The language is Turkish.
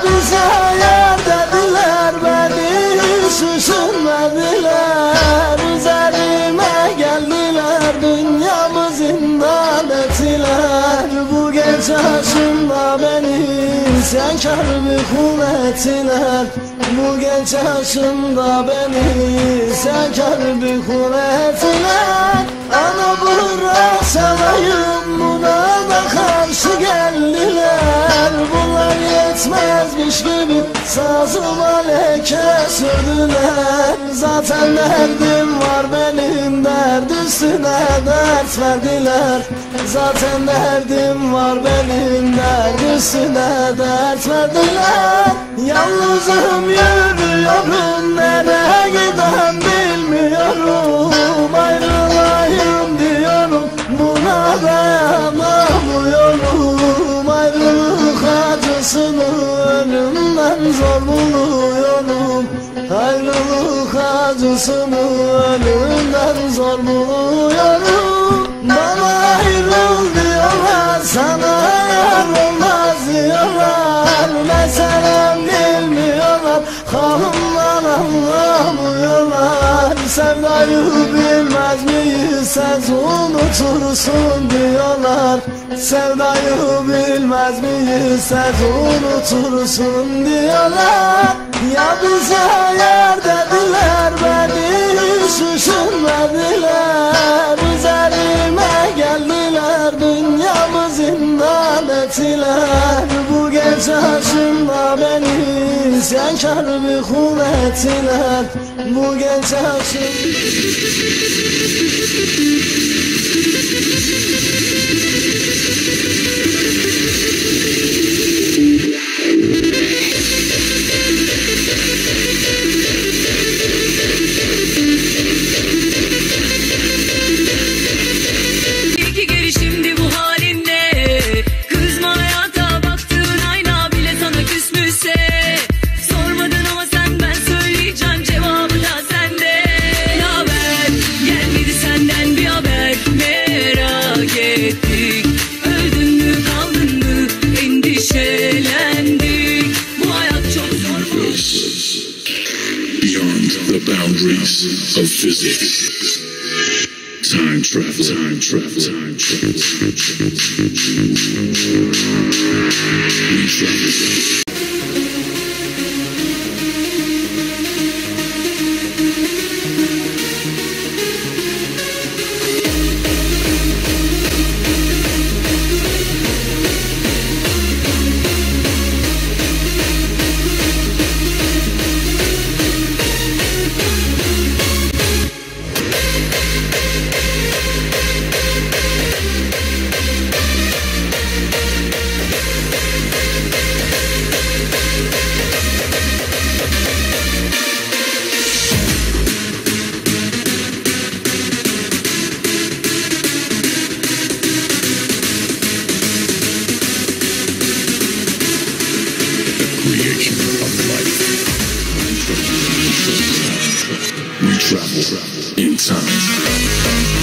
bize yer dediler, beni düşünmediler. Üzerime geldiler, dünyamı zindan ettiler. Bu gece aşımda beni isyankar bir kul ettiler. Bu gece aşımda beni isyankar bir kul ettiler. Ana bırak salayım, buna da karşı geldiler. Bunlar yetmezmiş gibi sazıma leke sürdüler. Zaten derdim var benim, derd üstüne dert verdiler. Zaten derdim var benim, derd üstüne dert verdiler. Yalnızım yürüyorum, nereye giden bilmiyorum. Ayrılayım diyorum, buna dayanamıyorum. Ayrılık acısını ölümden zor buluyorum. Ayrılık acısını ölümden zor buluyorum. Bana ayrıl diyorlar, sana yar olmaz diyorlar. Meselem bilmiyorlar, halımdan anlamıyorlar. Sevdayı bilmez miyiz, sen unutursun diyorlar. Sevdayı bilmez miyiz, sen unutursun diyorlar. Ya bize yer dediler, beni hiç düşünmediler. Üzerime geldiler, dünyamı zindan ettiler. Bu gece aşımda beni isyankar bir kul ettiler. Bu gece boundaries of physics. Time travel, time travel, time travel, time travel, time travel. We travel. We travel in time.